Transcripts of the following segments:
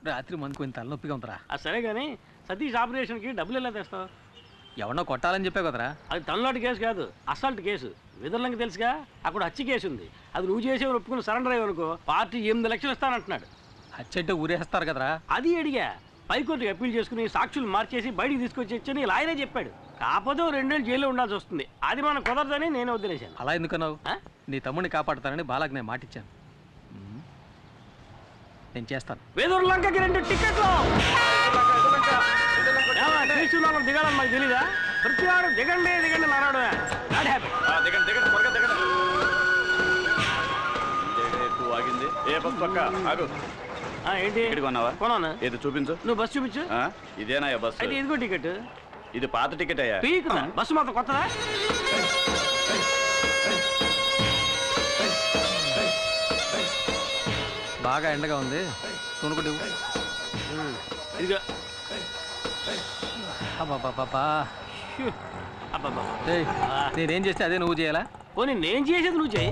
రాత్రి మనకు కొంచెం తలనొప్పిగా ఉందిరా. సరే కానీ సతీష్ ఆపరేషన్కి డబ్బులు ఎలా తెస్తావు? ఎవరినో కొట్టాలని చెప్పే కదరా. అది తనలాంటి కేసు కాదు, అసల్ట్ కేసు. విదర్లంకి తెలుసుగా, అక్కడ హత్య కేసు ఉంది. అది నువ్వు చేసేవారు ఒప్పుకుని సరెండర్ అయ్యనుకో పార్టీ 8 లక్షలు ఇస్తానంటున్నాడు. హత్య అంటే ఊరేస్తారు కదరా. అది అడిగా. పైకోర్టుకి అప్పీల్ చేసుకుని సాక్షులు మార్చేసి బయటికి తీసుకొచ్చి లాయరే చెప్పాడు. కాకపోతే 2 ఏళ్ళు జైల్లో ఉండాల్సి వస్తుంది. అది మనం కుదరదని నేను వదిలేశాను. అలా ఎందుకన్నావు? నీ తమ్ముడిని కాపాడుతానని బాలాకి నేను మాటిచ్చాను. నేను చేస్తాను. వేదూరులంకకి 2 టికెట్లు. దిగాలని మాకు తెలీదా? ప్రతి వాడు దిగండి దిగండి నారాడు. ఏంటి కొన్నాను? ఏది చూపించు. నువ్వు బస్సు చూపించు. ఇదేనా బస్సు? అయితే ఇదిగో టికెట్. ఇది పాత టికెట్ అయ్యా. బస్సు మాత్రం కొత్తదా? బాగా ఎండగా ఉంది, కొనుక్కుంటు. ఇదిగో. నేనేం చేస్తే అదే నువ్వు చేయాలా? పోనీ నేను చేసేది నువ్వు చేయి.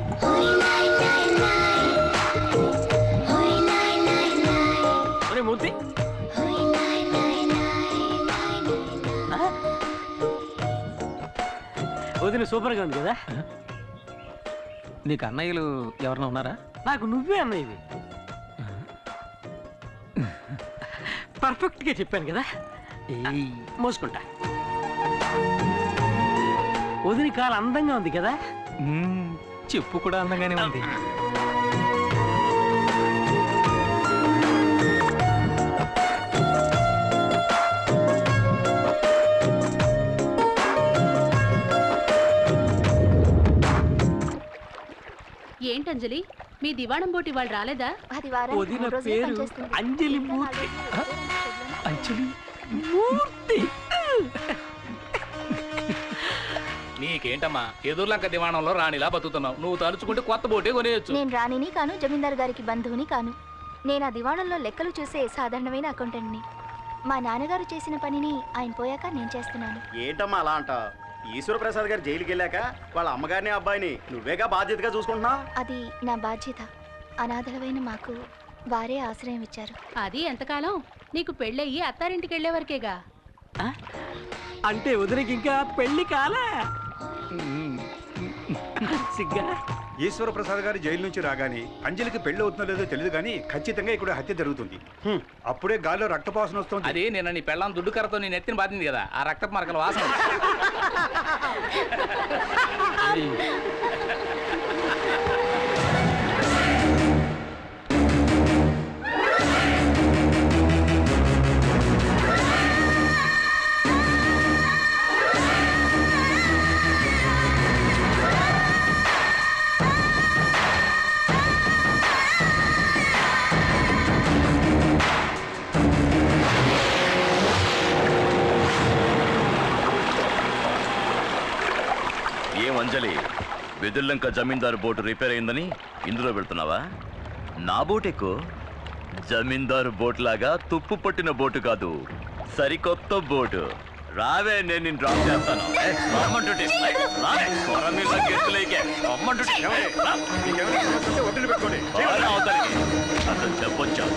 మూర్తి వదిన సూపర్గా ఉంది కదా. నీకు అన్నయ్యలు ఎవరన్నా ఉన్నారా? నాకు నువ్వే అన్నయ్యవి. పర్ఫెక్ట్గా చెప్పాను కదా. మోసుకుంటా. వదిన కాలు అందంగా ఉంది కదా. చెప్పు కూడా అందంగానే ఉంది. ఏంటంజలి, మీ దివాణం బోటి వాళ్ళు రాలేదా? వదిన పేరు అంజలి మూర్తి. అంజలి మూర్తి. నీకేంటమ్మా ఎదుర్లంక దివాణంలో రాణిలా బతుకుతున్నావు. నువ్వు తలుచుకుంటే కొత్త బోటే కొనేయచ్చు. నేను రాణిని కాను, జమీందారు గారికి బంధువుని కాను. నేను ఆ దివాణంలో లెక్కలు చూసే సాధారణమైన అకౌంటెంట్ని. మా నాన్నగారు చేసిన పనిని ఆయన పోయాక నేను చేస్తున్నాను. ఏంటమ్మా అలా అంట? ఈశ్వర ప్రసాద్ గారు జైలుకి వెళ్ళాక వాళ్ళ అమ్మగారిని అబ్బాయిని నువ్వేగా బాధ్యతగా చూసుకుంటున్నావు. అది నా బాధ్యత. అనాథలమైన మాకు వారే ఆశ్రయం ఇచ్చారు. అది ఎంతకాలం? నీకు పెళ్ళయ్యి అత్తారింటికి వెళ్లే వరకేగా. అంటే వదినకి ఇంకా పెళ్లి కాలే. సిగ్గా. ఈశ్వర ప్రసాద్ గారు జైలు నుంచి రాగానే అంజలికి పెళ్లి అవుతుందో లేదో తెలియదు కానీ ఖచ్చితంగా ఇక్కడ హత్య జరుగుతుంది. అప్పుడే గాల్లో రక్తపాసన వస్తుంది. అది నిన్న నీ పెళ్ళాం దుడ్డు కర్రతో నీ నెత్తిని బాధింది కదా, ఆ రక్తపు మరకల వాసన. అంజలి, వెదుర్లంక జమీందారు బోటు రిపేర్ అయిందని ఇందులో వెళ్తున్నావా? నా బోటెక్కు. జమీందారు బోట్ లాగా తుప్పు పట్టిన బోటు కాదు, సరికొత్త బోటు. రావే, నేను నిన్ను డ్రాప్ చేస్తాను. అతను చెప్పొచ్చా?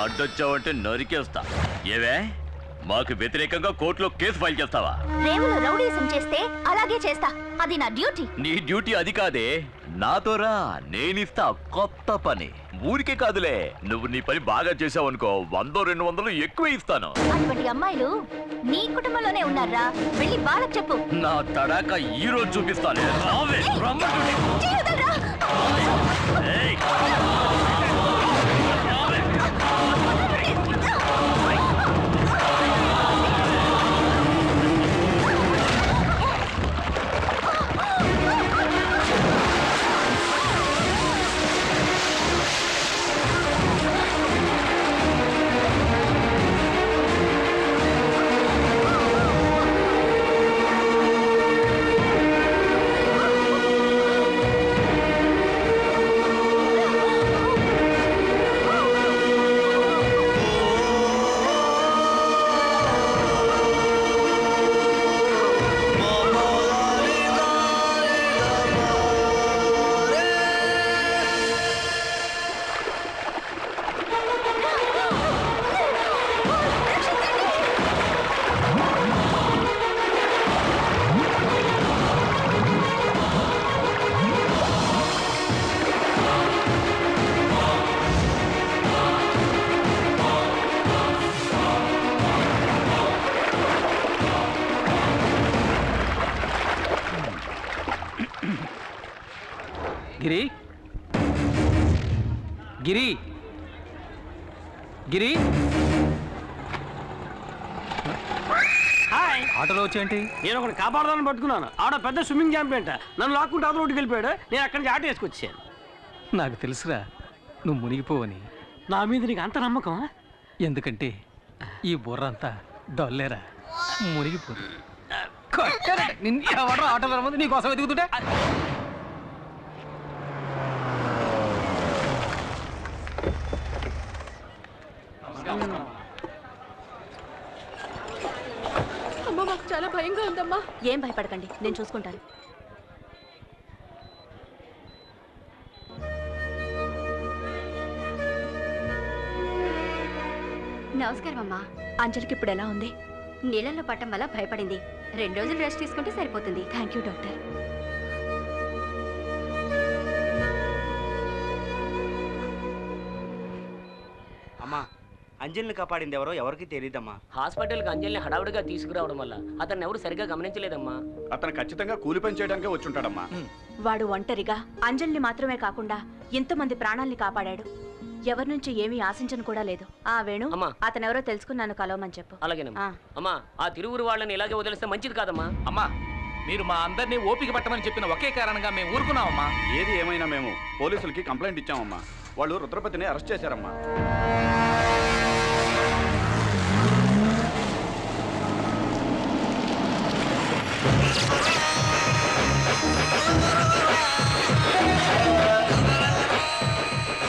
అడ్డొచ్చావంటే నరికేస్తా. ఏవే, మాకు వ్యతిరేకంగా కోర్టులో కేసు ఫైల్ చేస్తావా? రేవులో రౌడీసం చేస్తే అలాగే చేస్తా. అది నా డ్యూటీ. నీ డ్యూటీ అది కాదే, నాతో రా, నేనిస్తా కొత్త పని. ఊరికే కాదులే, నువ్వు నీ పని బాగా చేసావనుకో 100-200 ఎక్కువ ఇస్తాను. అటువంటి అమ్మాయిలు నీ కుటుంబంలోనే ఉన్నారా? వెళ్ళి వాళ్ళకి చెప్పు. నా తడాక ఈ రోజు చూపిస్తాను. గిరి గిరి గిరి హాయ్, ఆటోలో వచ్చేంటి? నేను ఒకటి కాపాడదాన్ని పట్టుకున్నాను. ఆడ పెద్ద స్విమ్మింగ్ ఛాంపియన్ నన్ను లాక్కుంటే అవతల రోడ్డుకి వెళ్ళిపోయాడు. నేను అక్కడి నుంచి ఆటో వేసుకొచ్చాను. నాకు తెలుసురా నువ్వు మునిగిపోవని. నా మీద నీకు అంత నమ్మకం? ఎందుకంటే ఈ బుర్ర అంతా డొల్లేరా, మునిగిపోదు. ఎవడో ఆటోలో రమ్మంది నీకోసం ఎదుగుతుంటే అమ్మ మాకు చాలా భయంగా ఉందమ్మా. ఏం భయపడకండి, నేను చూసుకుంటాను. నమస్కారం అమ్మా. అంజలికి ఇప్పుడు ఎలా ఉంది? నీళ్ళల్లో పట్టం వల్ల భయపడింది. 2 రోజులు రెస్ట్ తీసుకుంటే సరిపోతుంది. Thank you doctor. అమ్మా, అంజలిని కాపాడింది ఎవరికి తెలియదమ్మా. హాస్పిటల్కి అంజలిని హడావుడిగా తీసుకురావడం వల్ల అతన్ని ఎవరు సరిగ్గా గమనించలేదమ్మా. అతను ఖచ్చితంగా కూలి పని చేయడానికే వచ్చుంటాడమ్మా. వాడు ఒంటరిగా అంజలిని మాత్రమే కాకుండా ఎంతమంది ప్రాణాల్ని కాపాడాడు. ఎవరి నుంచి ఏమీ ఆశించను కూడా లేదు. ఆ వేణు, అమ్మా. అతనెవరో తెలుసుకున్నాను, కలవమని చెప్పు. అలాగేనమ్మా. ఆ. అమ్మా, ఆ తిరువురు వాళ్ళని ఇలాగే వదిలేస్తే మంచిది కాదమ్మా. అమ్మా, మీరు మా అందరినీ ఓపిక పట్టమని చెప్పిన ఒకే కారణంగా మేము ఊరుకున్నామమ్మా. ఏది ఏమైనా మేము పోలీసులకి కంప్లైంట్ ఇచ్చామమ్మా. వాళ్ళు రుద్రపతిని అరెస్ట్ చేశారమ్మా.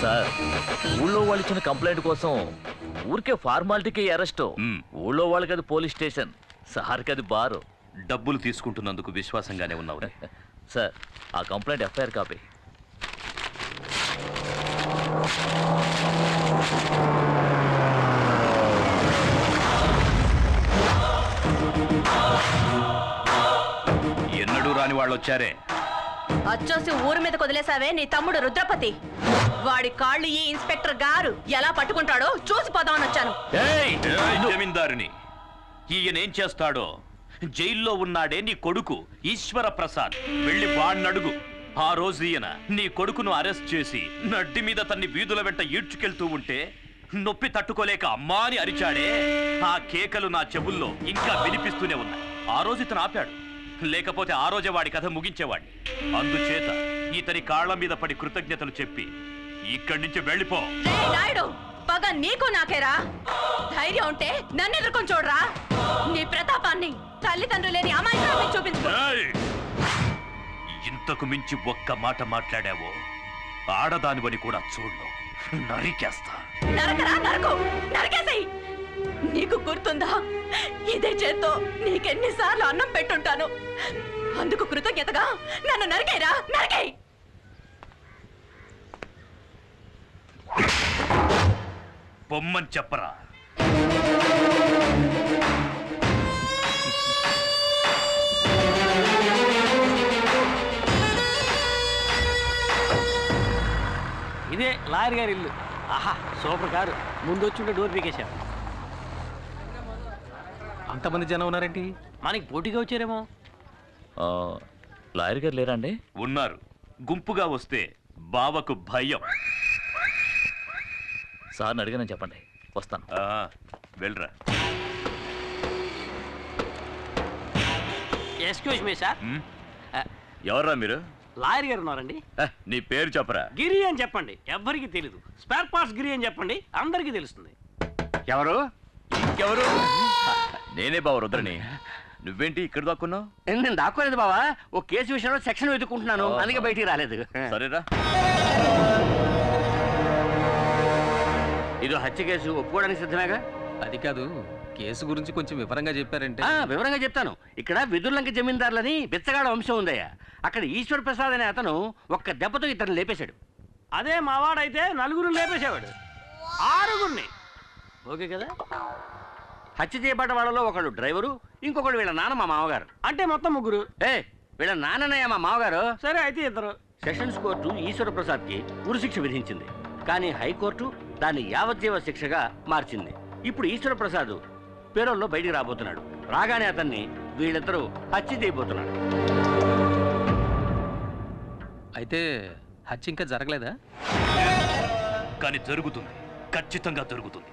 సార్, ఊళ్ళో వాళ్ళు ఇచ్చిన కంప్లైంట్ కోసం ఊరికే ఫార్మాలిటీకి అరెస్ట్. ఊళ్ళో వాళ్ళకి అది పోలీస్ స్టేషన్, సార్కి అది బారు. డబ్బులు తీసుకుంటున్నందుకు విశ్వాసంగానే ఉన్నావు. సార్, ఆ కంప్లైంట్ ఎఫ్ఐఆర్ కాపీ. ఎన్నడూ రాని వాళ్ళు వచ్చారే. అచ్చోసి ఊరి మీద వదిలేసావే నీ తమ్ముడు రుద్రపతి. వాడి కాళ్ళు ఈ ఇన్స్పెక్టర్ గారు ఎలా పట్టుకుంటాడో చూసిపోదామని వచ్చాను. జమీందారుని ఈయనేం చేస్తాడో. జైల్లో ఉన్నాడే నీ కొడుకు ఈశ్వర ప్రసాద్, వెళ్ళి వాణ్ణడుగు. ఆ రోజు ఈయన నీ కొడుకును అరెస్ట్ చేసి నడ్డి మీద తన్ని వీధుల వెంట ఈడ్చుకెళ్తూ ఉంటే నొప్పి తట్టుకోలేక అమ్మా అని అరిచాడే. ఆ కేకలు నా చెవుల్లో ఇంకా వినిపిస్తూనే ఉన్నాయి. ఆ రోజు ఇతను ఆపాడు, లేకపోతే ఆ రోజే వాడి కథ ముగించేవాడిని. అందుచేత ఇతని కాళ్ల మీద పడి కృతజ్ఞతలు చెప్పి ఇక్కడి నుంచి వెళ్ళిపో. నాయుడు, పగ నీకు నాకేరా? ధైర్యం ఉంటే నన్ను ఎదుర్కొని చూడరా. నీ ప్రతాపాన్ని తల్లిదండ్రులు లేని అమాయకాన్ని చూపించు. ఇంతకు మించి ఒక్క మాట మాట్లాడావో ఆడదానివని కూడా చూడు, నరికేస్తా. నరకరా, నరకు, నరకేసేయ్. నీకు గుర్తుందా, ఇదే చేత్తో నీకెన్నిసార్లు అన్నం పెట్టుంటాను. అందుకు కృతజ్ఞతగా నన్ను నరికేరా, నరికేయ్. పొమ్మని చెప్పరా. ఇదే లాయర్ గారి ఇల్లు. ఆహా, సూపర్ కారు. ముందు వచ్చి డోర్ పీకేశారు. అంతమంది జనం ఉన్నారేంటి? మనకి పోటీగా వచ్చారేమో. లాయర్ గారు లేరా అండి? ఉన్నారు. గుంపుగా వస్తే బావకు భయం. సార్ని అడిగానని చెప్పండి, వస్తాను. వెళ్ళరా. Excuse me sir. ఎవర్రా మీరు? లాయర్ గారు ఉన్నారండి. నీ పేరు చెప్పరా. గిరి అని చెప్పండి, ఎవ్వరికి తెలీదు. స్పేర్ పార్ట్స్ గిరి అని చెప్పండి, అందరికీ తెలుస్తుంది. ఎవరు? ఇంకెవరు? నేనే బావ రుద్రని. నువ్వేంటి ఇక్కడ దాక్కున్నావు? నేను దాక్కోలేదు బావా, ఓ కేసు విషయంలో సెక్షన్ వెతుకుంటున్నాను, అందుకే బయటికి రాలేదు. సరేరా. ఇదో హత్య కేసు, ఒప్పుకోవడానికి సిద్ధమేగా? అది కాదు, కేసు గురించి కొంచెం వివరంగా చెప్పారంటే. వివరంగా చెప్తాను. ఇక్కడ విదుర్లంక జమీందారులని బిచ్చగాడ వంశం ఉందయ్యా. అక్కడ ఈశ్వర్ ప్రసాద్ అనే అతను ఒక్క దెబ్బతో ఇతను లేపేశాడు. అదే మావాడైతే నలుగురు లేపేసేవాడు, 6గురిని. ఓకే కదా? హత్య చేయబడ్డ వాళ్ళలో ఒకడు డ్రైవరు, ఇంకొకడు వీళ్ళ నాన్న మా మామగారు. అంటే మొత్తం 3. వీళ్ళ నాన్ననయ్య మా మామగారు. సరే, అయితే 2. సెషన్స్ కోర్టు ఈశ్వర ప్రసాద్కి ఉరిశిక్ష విధించింది, కానీ హైకోర్టు దాన్ని యావజ్జీవ శిక్షగా మార్చింది. ఇప్పుడు ఈశ్వర ప్రసాద్ పేరోల్లో బయటికి రాబోతున్నాడు. రాగానే అతన్ని వీళ్ళిద్దరూ హత్య చేయబోతున్నాడు. అయితే హత్య ఇంకా జరగలేదా? కానీ జరుగుతుంది, ఖచ్చితంగా జరుగుతుంది.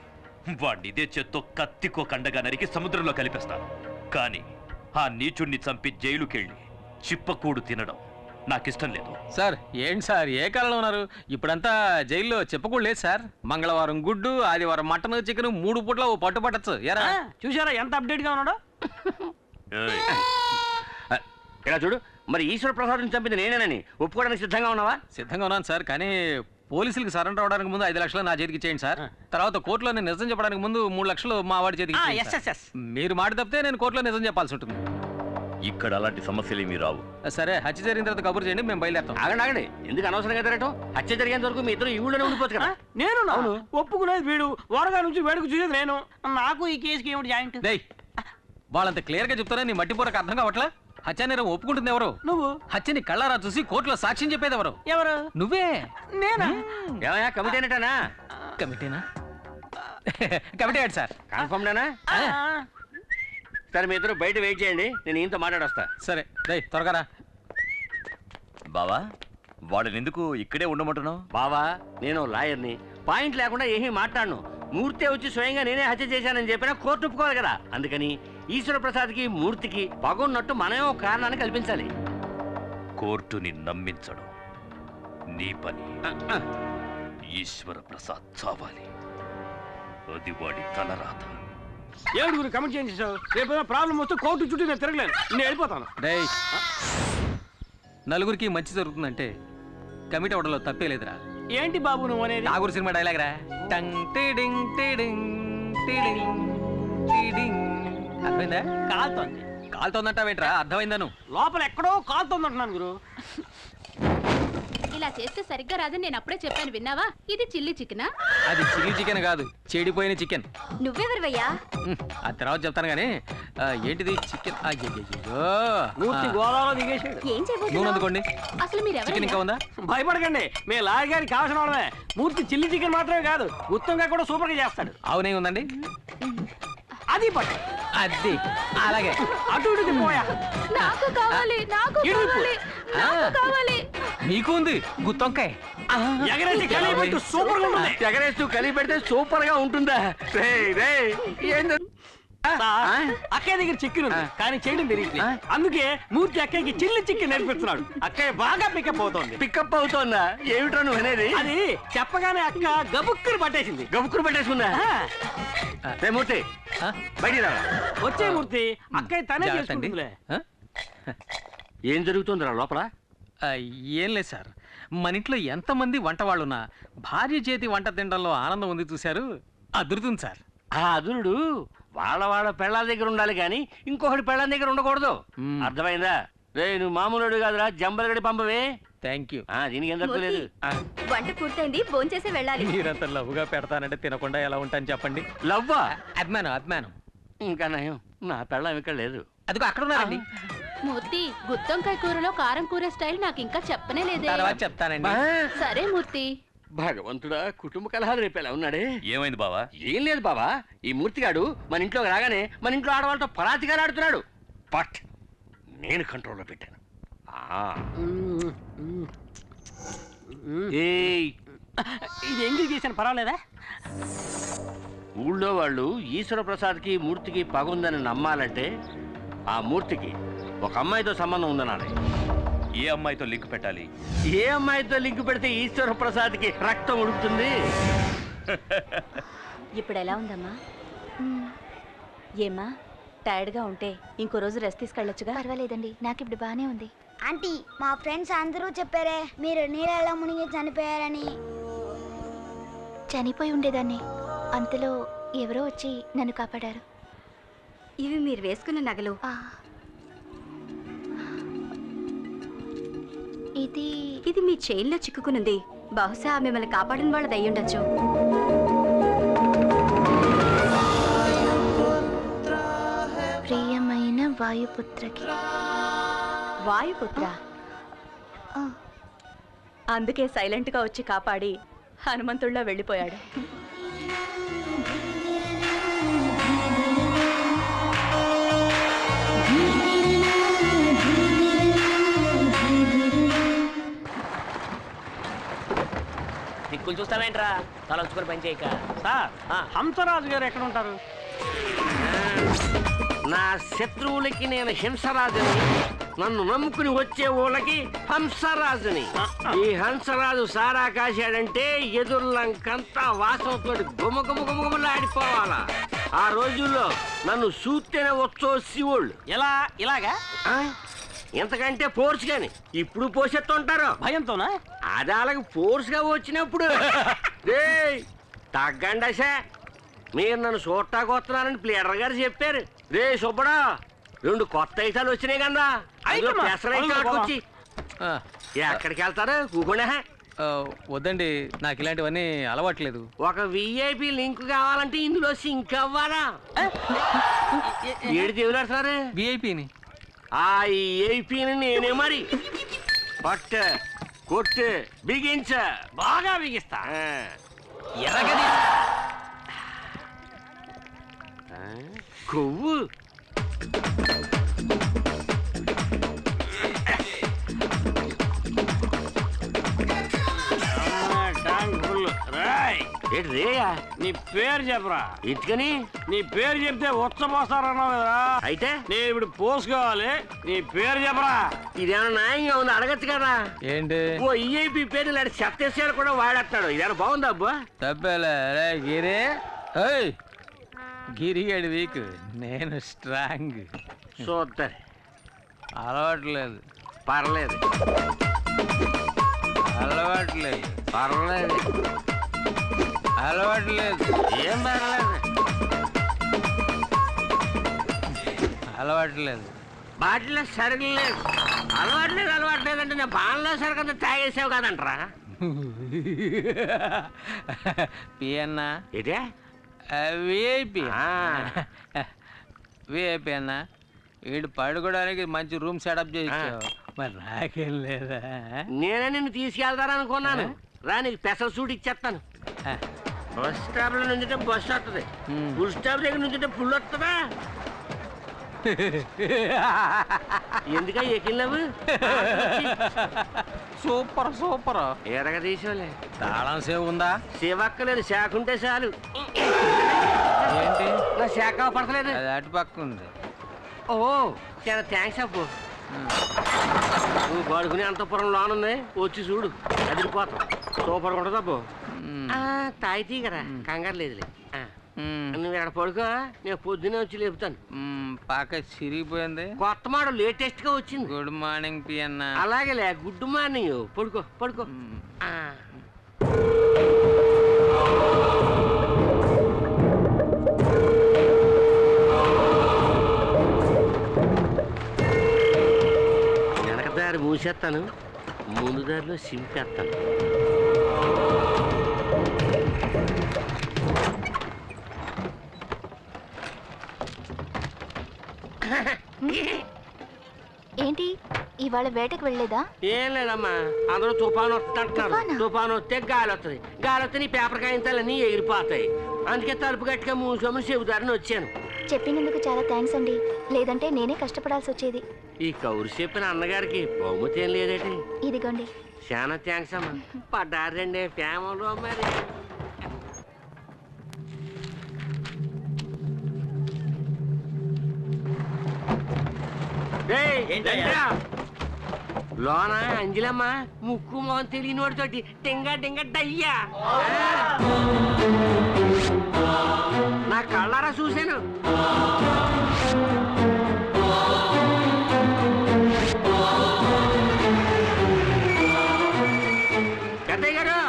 వాడిని ఇదే చేత్తో కత్తికో కండగా నరికి సముద్రంలో కలిపేస్తాను. కానీ ఆ నీచుణ్ణి చంపి జైలుకెళ్ళి చిప్పకూడు తినడం నాకిష్టం లేదు. సార్ ఏంటి సార్ ఏ కాలంలో ఉన్నారు? ఇప్పుడంతా జైల్లో చెప్పకూడదు లేదు సార్. మంగళవారం గుడ్డు, ఆదివారం మటన్, చికెన్ 3 పూట్ల ఓ పట్టు పట్టచ్చు. ఎరా చూసారా ఎంత అప్డేట్గా ఉన్నాడో? ఇలా చూడు, మరి ఈశ్వర ప్రసాద్ని చంపింది నేనేనని ఒప్పుకోవడానికి సిద్ధంగా ఉన్నావా? సిద్ధంగా ఉన్నాను సార్, కానీ పోలీసులకు సరెండర్ అవడానికి ముందు 5 లక్షలు నా చేతికి ఇచ్చేయండి సార్. తర్వాత కోర్టులో నేను నిజం చెప్పడానికి ముందు 3 లక్షలు మా వాడి చేతికి ఇచ్చేయండి సార్. మీరు మాట తప్పితే నేను కోర్టులో నిజం చెప్పాల్సి ఉంటుంది. ఇక్కడ అలాంటి సమస్యలు ఏమీ రావు. సరే, హత్య జరిగిన తర్వాత కబురు చేయండి, మేము బయలుదేరుతాం. ఆగండి, ఎందుకు అనవసరంగా తిరగటం? హత్య జరిగేంత వరకు మీ ఇద్దరు ఈ ఊళ్ళోనే ఉండిపోవచ్చు కదా. నేను ఒప్పుకునేది వీడు, వరగా నుంచి వేడుకు చూసేది నేను. నాకు ఈ కేసుకి ఏమిటి జాయింట్? వాళ్ళంత క్లియర్ గా చెప్తారా? నీ మట్టిపోరకు అర్థం కావట్లా? హత్యానేరం ఒప్పుకుంటుంది ఎవరు? నువ్వు. హత్యని కళ్ళారా చూసి కోర్టులో సాక్ష్యం చెప్పేది ఎవరు? ఎవరు? నువ్వే. నేనా? ఏమయ్యా, కమిటీనేటనా? కమిటీనా? కమిటీ ఏంటి సార్? కన్ఫర్మ్డేనా? సరే, మీ ఇద్దరు బయట వెయిట్ చేయండి, నేను ఈయనతో మాట్లాడొస్తా. సరే త్వరగా రా. బావా, వాడిని ఎందుకు ఇక్కడే ఉండమంటున్నావు? బావా, నేను లాయర్ని, పాయింట్ లేకుండా ఏమీ మాట్లాడను. మూర్తి వచ్చి స్వయంగా నేనే హత్య చేశానని చెప్పినా కోర్టు ఒప్పుకోవాలి కదా. అందుకని ఈశ్వర ప్రసాద్కి మూర్తికి పగున్నట్టు మనమే ఒక కారణాన్ని కల్పించాలి. కోర్టుని నమ్మించడం నీ పని. ఈశ్వర ప్రసాద్ చావాలి, అది వాడి తలరాత. ఏడుగురు కమిట్ చేయించావు. రేపు ప్రాబ్లం వస్తే కోర్టు చుట్టూ నేను తిరగలేను, నేను వెళ్ళిపోతాను. నలుగురికి మంచి జరుగుతుందంటే కమిటీ అవడంలో తప్పే లేదురా. ఏంటి బాబు నువ్వు అనేది? నాగూరు సినిమా డైలాగ్ రా. టంగ్ టిడింగ్ టిడింగ్ టిడింగ్ టిడింగ్. అర్థమైందా? కాలుతోంది. కాలుతోందంటావేంట్రా? అర్థమైందా? నువ్వు లోపల ఎక్కడో కాలుతోంది అంటున్నాను గురు. ఇలా చేస్తే సరిగ్గా రాదని నేను అప్పుడే చెప్పాను, విన్నావా? ఇది చిల్లీ చికెనా? అది చిల్లీ చికెన్ కాదు, చెడిపోయిన చికెన్. నువ్వెవరివయ్యా? ఆ తర్వాత చెప్తాను కానీ ఏంటిది చికెన్? ఏం నూనె అందుకోండి. అసలు మీరు చికెన్ ఇంకా ఉందా? భయపడకండి, మీ లాయర్ గారికి కావాల్సిన వాళ్ళమే. మూర్తి చిల్లీ చికెన్ మాత్రమే కాదు, గుత్తంగా కూడా సూపర్ గా చేస్తాడు. అవునే ఉందండి, అది పట్టు. అది అలాగే అటు ఇటు పోయా. నాకు కావాలి, నాకు కావాలి, నాకు కావాలి. మీకు ఉంది గుత్తొంకాయ. ఎగరేసి కలిపెట్టు, సూపర్ గా ఉంటుంది. ఎగరేస్తూ కలిపెడితే సూపర్ గా ఉంటుందా? అక్కయ్య దగ్గర చికెన్ ఉంది కానీ చేయడం తెలియదు. అందుకే మూర్తి అక్కయ్యకి చిల్లి చికెన్ నేర్పిస్తున్నాడు. అక్కయ్య బాగా పికప్ అవుతోంది. పికప్ అవుతోందా? ఏమిటో నువ్వు అనేది? అది చెప్పగానే అక్క గబుక్కురు పట్టేసింది. గబుక్కురు పట్టేసుకుందా? మూర్తి బయటికి రా. వచ్చే మూర్తి, అక్కయ్య తనే చేసుకుంటుందిలే. ఏం జరుగుతుందిరా లోపల? ఏం లేదు సార్, మన ఇంట్లో ఎంతమంది వంట వాళ్ళున్నా భార్య చేతి వంట తినడంలో ఆనందం ఉంది చూశారు, అదురుతుంది సార్. ఆ అదురుడు వాళ్ళ పెళ్ళాల దగ్గర ఉండాలి కానీ ఇంకొకటి పెళ్ళాల దగ్గర ఉండకూడదు. అర్థమైందా? రే, నువ్వు మామూలుడు కాదురా, జంబలగడి పంపవే. Thank you. దీనికి ఏం తక్కువ లేదు. వంట పూర్తయింది, భోంచేసి వెళ్ళాలి. మీరంత లవ్వుగా పెడతానంటే తినకుండా ఎలా ఉంటాను చెప్పండి. లవ్వా? అభిమానం. ఇంకా నయం, నా పెళ్ళం ఇక్కడ లేదు. అదిగో అక్కడ ఉన్నారండి. మూర్తి, గుత్తొంకాయ కూరలో కారం కూర స్టైల్ నాకు ఇంకా చెప్పనే లేదే. తర్వాత చెప్తానండి. సరే మూర్తి. భగవంతుడా, కుటుంబ కలహాలు రేపేలా ఉన్నాడే. ఏమైంది బావా? ఏం లేదు బావా, ఈ మూర్తిగాడు మన ఇంట్లోకి రాగానే మన ఇంట్లో ఆడవాళ్ళతో పరాతిగా ఆడుతున్నాడు. బట్ నేను కంట్రోల్లో పెట్టాను. ఇది ఎంగిల్ చేశాను, పర్వాలేదా? ఊళ్ళో వాళ్ళు ఈశ్వర ప్రసాద్కి మూర్తికి పగుందని నమ్మాలంటే ఆ మూర్తికి ఒక అమ్మాయితో సంబంధం ఉందనాలి. ఏ అమ్మాయితో లింక్ పెట్టాలి? ఏ అమ్మాయితో లింక్ పెడితే ఈశ్వర ప్రసాద్కి రక్తం ఉడుకుతుంది? ఇప్పుడు ఎలా ఉందమ్మా? ఏమ్మా, టైర్డ్గా ఉంటే ఇంకో రోజు రెస్ట్ తీసుకెళ్ళొచ్చుగా? పర్వాలేదండి, నాకు ఇప్పుడు బాగానే ఉంది. ఆంటీ, మా ఫ్రెండ్స్ అందరూ చెప్పారే మీరు నీళ్ళలో మునిగి చనిపోయారని. చనిపోయి ఉండేదాన్ని, అంతలో ఎవరో వచ్చి నన్ను కాపాడారు. ఇవి మీరు వేసుకున్న నగలు. ఇది మీ చైన్లో చిక్కుకునుంది. బహుశా మిమ్మల్ని కాపాడిన వాళ్ళది అయ్యుండొచ్చు. ప్రియమైన వాయుపుత్రకి. వాయుపుత్ర? అందుకే సైలెంట్గా వచ్చి కాపాడి హనుమంతుడిలో వెళ్ళిపోయాడు. తలంచుకొని పని చేయక. సార్ హంసరాజు గారు ఎక్కడ ఉంటారు? నా శత్రువులకి నేను హింసరాజుని, నన్ను నమ్ముకుని వచ్చే ఊళ్ళకి హంసరాజుని. ఈ హంసరాజు సారా కాశాడంటే ఎదుర్లంకంతా వాసనతో గుమగుమగుమగుమలాడిపోవాలా. ఆ రోజుల్లో నన్ను చూస్తేనే వచ్చో శివుళ్ళు. ఎలా ఇలాగా? ఎంతకంటే ఫోర్స్ గాని ఇప్పుడు పోసెత్తుంటారు భయంతోనా? అది అలాగ ఫోర్స్ గా వచ్చినప్పుడు తగ్గండసా. మీరు నన్ను చూడటానికి వస్తున్నారని ప్లేడర్ గారు చెప్పారు. రే సుబ్బడా, 2 కొత్త ఐటాలు వచ్చినాయి కదా, పెసరైతే ఎక్కడికి వెళ్తారు? కూకుండా వద్దండి, నాకు ఇలాంటివన్నీ అలవాట్లేదు. ఒక విఐపి లింక్ కావాలంటే ఇందులో సింక్ అవ్వాలా? ఏడు దేవులాడుతున్నారు విఐపిని. ఆ విఐపిని నేనే మరి. పట్టు కొట్టు బిగించ, బాగా బిగిస్తా. ఎరగది కొవ్వు. ఏంటి రేయా? నీ పేరు చెప్పరా. ఎందుకని? నీ పేరు చెప్తే ఉచ్చపోస్తారన్నావు కదా, అయితే నేను ఇప్పుడు పోసుకోవాలి. నీ పేరు చెప్పరా. ఇదేమన్నా న్యాయంగా ఉంది? అడగచ్చు కదా. ఏంటి? ఓ ఈఐపి పేరు ఇలాంటి సత్యశాలు కూడా వాడేస్తాడు. ఇదేమన్నా బాగుందా అబ్బా? తప్పేలే గిరి. గిరిగాడి వీక్, నేను స్ట్రాంగ్. చూద్దాం. అలవాట్లేదు. పర్లేదు. అలవాట్లేదు. పర్లేదు. అలవాట్లేదు. ఏం పర్లేదు. అలవాట్లేదు. బాటిలో సరుకులు లేదు. అలవాట్లేదు అలవాట్లేదు అంటే నేను బాణలో సరుకు అంతా తాగేసావు కదంటరా. పియన్నా ఇదే విఐపి. విఐపి అన్న, వీడు పడుకోవడానికి మంచి రూమ్ సెటప్ చేయించావు, మరి నాకేం లేదా? నేనే నిన్ను తీసుకెళ్తారనుకున్నాను. రా, నీకు స్పెషల్ సూట్ ఇచ్చేస్తాను. బస్ స్టాప్ లో నుంచుంటే బస్సు వస్తుంది, ఫుల్ స్టాప్ దగ్గర నుంచుంటే ఫుల్ వస్తుందా? ఎందుక ఎక్కినవు? Super super. ఎరగ తీసుకోలే. తాళం సేవ్ ఉందా? సేవక్కలేదు, శాఖ ఉంటే చాలు. ఏంటి? నా శాఖ పడతలేదు. అది అటు పక్క ఉంది. ఓ చాలా థ్యాంక్స్ అప్పు. నువ్వు పడుకునే అంతపురం లోనుంది, వచ్చి చూడు, అదిరిపోతాం. సూపర్ ఉంటుంది అప్పు. తాయితీ కదా, కంగారు లేదులే. నువ్వు ఇక్కడ పడుకో, నేను పొద్దునే వచ్చి లేపుతాను. పాక చిరిగిపోయింది. కొత్త మోడల్ లేటెస్ట్ గా వచ్చింది. గుడ్ మార్నింగ్ పియన్న. అలాగేలే, గుడ్ మార్నింగ్. పడుకో పడుకో. వెనక దారి మూసేస్తాను, ముందు దారిలో సింపేస్తాను. ఏంటి ఇవాళ వేటకు వెళ్ళలేదా? ఏం లేదమ్మా, అందరూ తుఫాను వస్తుంటున్నారు. తుఫాను వస్తే గాలి వస్తుంది, గాలి వస్తే నీ పేపర్ కాగితాలన్నీ ఎగిరిపోతాయి. అందుకే తలుపు గట్టిగా మూసోమని చెబుతారని వచ్చాను. చెప్పినందుకు చాలా థ్యాంక్స్ అండి, లేదంటే నేనే కష్టపడాల్సి వచ్చేది. ఈ కౌరు చెప్పిన అన్నగారికి బహుమతి ఏం లేదేటి? ఇదిగోండి. చాలా థ్యాంక్స్ అమ్మా. పడ్డారండి ఫ్యామిలీలో మరి. లోన అంజలమ్మ ముక్కు మొహం తెలియని వాడితోటి టింగ టింగ డయ్యా. నా కళ్ళారా చూశాను. పెద్దయ్య గారు,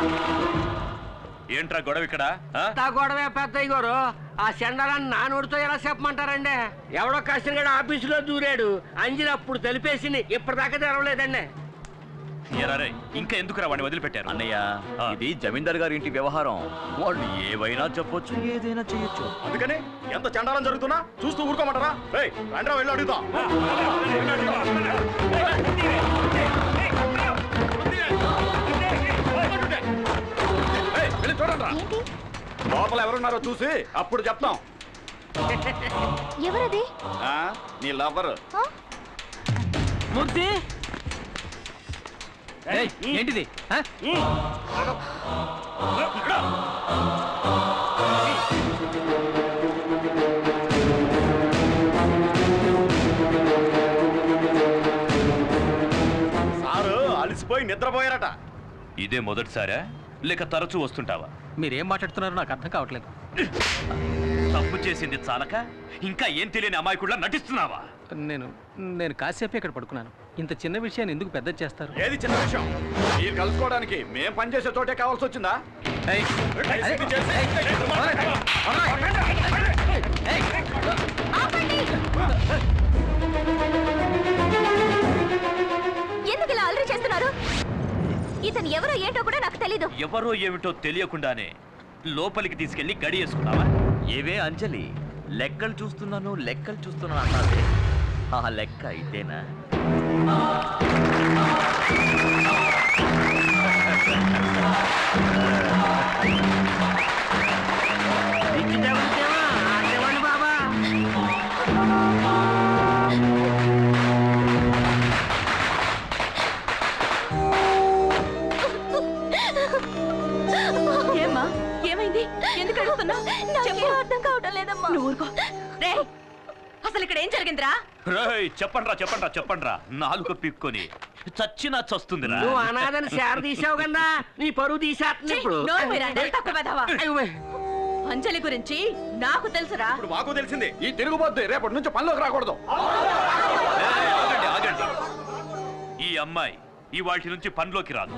ఏంట్రా గొడవ ఇక్కడ? గొడవే పెద్దయ్య గారు. ఆ చండాలని నా నోటితో ఎలా చెప్పమంటారండి? ఎవడో కష్టంగా ఆఫీసులో దూరాడు, అంజలి అప్పుడు తెలిపేసింది, ఇప్పటిదాకా తెరవలేదండి. ఇంకా ఎందుకు వాడిని వదిలిపెట్టారు? అన్నయ్య, ఇది జమీందార్ గారి ఇంటి వ్యవహారం. వాళ్ళు ఏవైనా చెప్పొచ్చు, ఏదైనా చేయొచ్చు. అందుకని ఎంత చండాలం జరుగుతున్నా చూస్తూ ఊరుకోమంటారా? రండ్రా, వెళ్ళి అడుగుతాం. చూడండి, లోపల ఎవరున్నారో చూసి అప్పుడు చెప్తాం. ఎవరది? నీ లవర్. మూర్తి, ఏయ్, ఏంటిది ఆ? సారు అలసిపోయి నిద్రపోయారట. ఇదే మొదటిసారా లేక తరచూ వస్తుంటావా? మీరేం మాట్లాడుతున్నారో నాకు అర్థం కావట్లేదు. తప్పు చేసింది చాలక ఇంకా ఏం తెలియని అమాయకుడిలా నటిస్తున్నావా? నేను కాసేపే ఇక్కడ పడుకున్నాను. ఇంత చిన్న విషయాన్ని ఎందుకు పెద్ద చేస్తారు? ఏది చిన్న విషయం? మీరు కలుసుకోవడానికి మేం పనిచేసే చోటే కావాల్సి వచ్చిందా? ఏయ్, ఎందుకు ఇలా అల్లరి చేస్తున్నారు? ఇతను ఎవరో ఏంటో కూడా నాకు తెలీదు. ఎవరో ఏమిటో తెలియకుండానే లోపలికి తీసుకెళ్లి గడియేసుకున్నావా? ఏవే అంజలి, లెక్కలు చూస్తున్నాను అన్నావే, ఆ లెక్క ఇదేనా? బాబా ఏమ్మా ఏమైంది? ఎందుకు అడుగుతున్నావు? చెప్పు. అర్థం కావటం లేదమ్మా. నువ్వు ఊరుకో. రేయ్, అసలు ఇక్కడ ఏం జరిగిందిరా? రేయ్, చెప్పండ్రా నాలుగు పిక్కొని చచ్చినా చస్తుందిరా. నువ్వు అనాథని శార తీసావు కదా, నీ పరువు తీసేస్తుంది ఇప్పుడు. నోరు మీరా, నెల తక్కువ వెధవా. అంజలి గురించి నాకు తెలుసురా. ఇప్పుడు మాకు తెలిసింది. ఈ తిరుగుబోద్దు రేపటి నుంచి పనిలోకి రాకూడదు. ఆగండి. ఈ అమ్మాయి ఇవాటి నుంచి పనిలోకి రాదు.